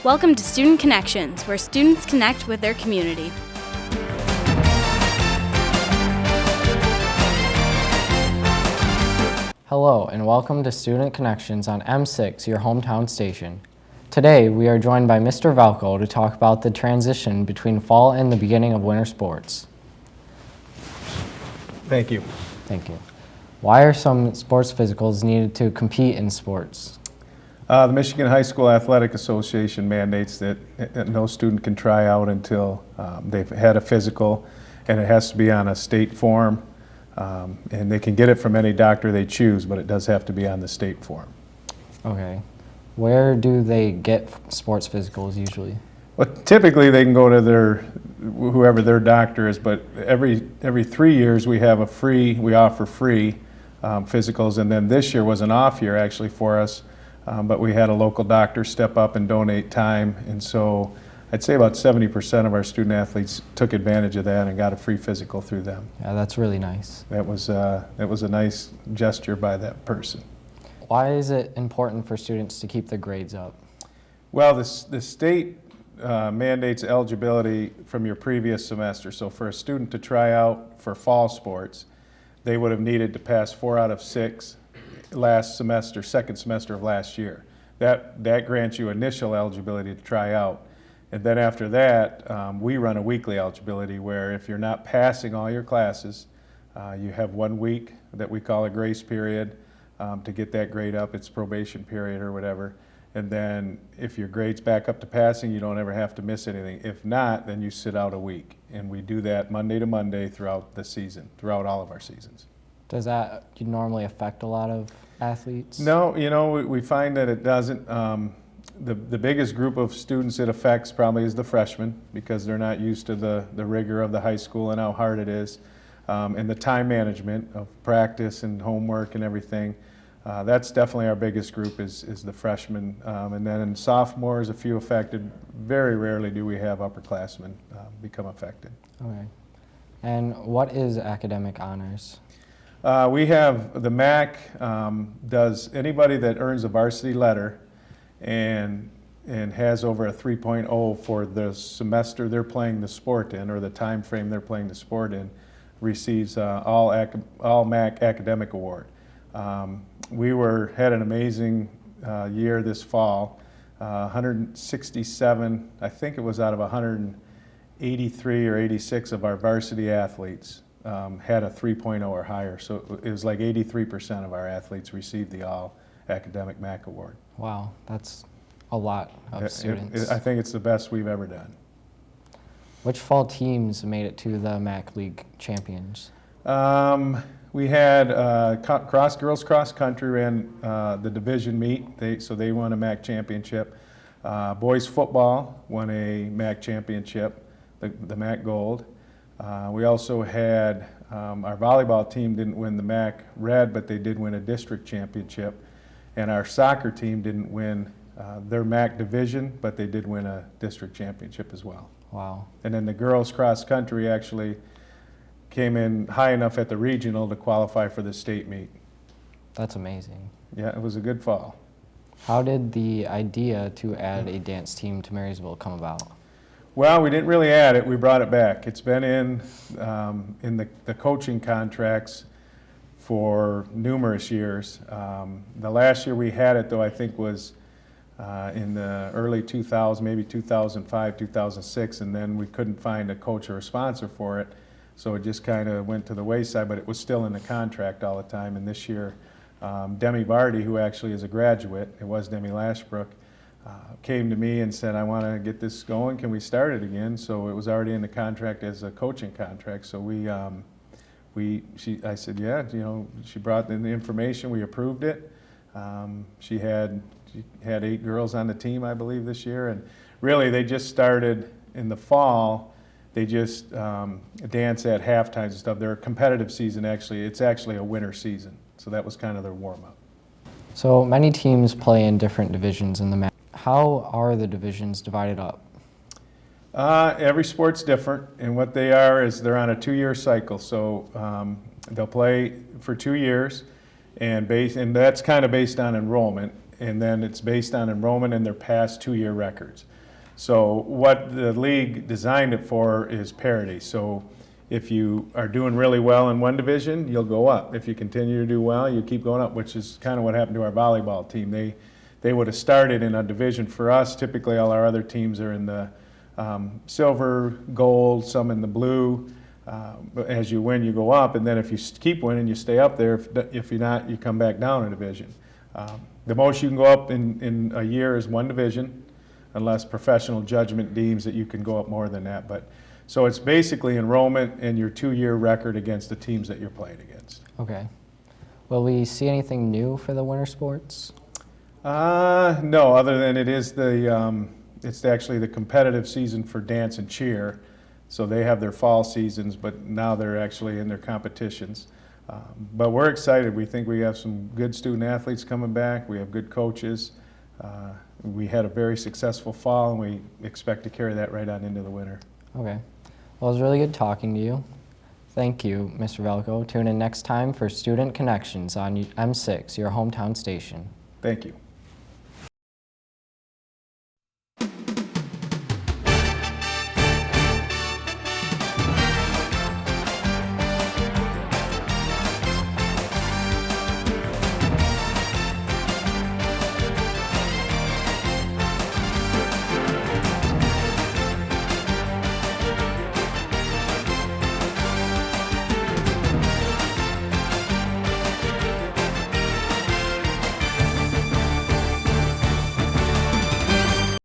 Welcome to Student Connections, where students connect with their community. Hello and welcome to Student Connections on M6, your hometown station. Today we are joined by Mr. Valko to talk about the transition between fall and the beginning of winter sports. Thank you. Thank you. Why are some sports physicals needed to compete in sports? The Michigan High School Athletic Association mandates that no student can try out until they've had a physical, and it has to be on a state form. And they can get it from any doctor they choose, but it does have to be on the state form. Okay. Where do they get sports physicals usually? Well, typically they can go to whoever their doctor is, but every 3 years we offer free physicals, and then this year was an off year actually for us, but we had a local doctor step up and donate time, and so I'd say about 70% of our student athletes took advantage of that and got a free physical through them. Yeah, that's really nice. That was a nice gesture by that person. Why is it important for students to keep their grades up? Well, the state mandates eligibility from your previous semester. So for a student to try out for fall sports, they would have needed to pass 4 out of 6 last semester, second semester of last year. That grants you initial eligibility to try out. And then after that, we run a weekly eligibility where if you're not passing all your classes, you have 1 week that we call a grace period to get that grade up. It's probation period or whatever. And then if your grade's back up to passing, you don't ever have to miss anything. If not, then you sit out a week. And we do that Monday to Monday throughout the season, throughout all of our seasons. Does that normally affect a lot of athletes? No, we find that it doesn't. The biggest group of students it affects probably is the freshmen, because they're not used to the rigor of the high school and how hard it is, and the time management of practice and homework and everything. That's definitely our biggest group is the freshmen, and then in sophomores, a few affected. Very rarely do we have upperclassmen become affected. Okay. And what is academic honors? We have the MAC does anybody that earns a varsity letter and has over a 3.0 for the semester they're playing the sport in, or the time frame they're playing the sport in, receives All MAC Academic Award. We had an amazing year this fall. 167, I think it was out of 183 or 86 of our varsity athletes had a 3.0 or higher. So it was like 83% of our athletes received the All Academic Mac Award. Wow, that's a lot of students. I think it's the best we've ever done. Which fall teams made it to the MAC League Champions? We had girls cross country ran the division meet, so they won a MAC championship. Boys football won a MAC championship, the MAC Gold. We also had our volleyball team didn't win the MAC Red, but they did win a district championship. And our soccer team didn't win their MAC division, but they did win a district championship as well. Wow. And then the girls cross country actually came in high enough at the regional to qualify for the state meet. That's amazing. Yeah, it was a good fall. How did the idea to add a dance team to Marysville come about? Well, we didn't really add it, we brought it back. It's been in the coaching contracts for numerous years. The last year we had it, though, I think was in the early 2000s, maybe 2005, 2006, and then we couldn't find a coach or a sponsor for it, so it just kind of went to the wayside, but it was still in the contract all the time. And this year, Demi Vardy, who actually is a graduate, it was Demi Lashbrook, came to me and said, I want to get this going, can we start it again? So it was already in the contract as a coaching contract, so I said, yeah, she brought in the information, we approved it. She had 8 girls on the team, I believe, this year, and really they just started in the fall. They just dance at halftime and stuff. Their competitive season it's actually a winter season, so that was kind of their warm-up. So many teams play in different divisions in the MAC. How are the divisions divided up? Every sport's different, and what they are is they're on a 2-year cycle. So they'll play for 2 years, and that's kind of based on enrollment. and then it's based on enrollment and their past 2-year records. So what the league designed it for is parity. So if you are doing really well in one division, you'll go up. If you continue to do well, you keep going up, which is kind of what happened to our volleyball team. They would have started in a division. For us, typically all our other teams are in the silver, gold, some in the blue. But as you win, you go up, and then if you keep winning, you stay up there. If you're not, you come back down a division. The most you can go up in a year is one division, unless professional judgment deems that you can go up more than that. So it's basically enrollment and your 2-year record against the teams that you're playing against. Okay. Will we see anything new for the winter sports? No, other than it's actually the competitive season for dance and cheer. So they have their fall seasons, but now they're actually in their competitions. But we're excited. We think we have some good student athletes coming back. We have good coaches. We had a very successful fall, and we expect to carry that right on into the winter. Okay. Well, it was really good talking to you. Thank you, Mr. Valko. Tune in next time for Student Connections on M6, your hometown station. Thank you.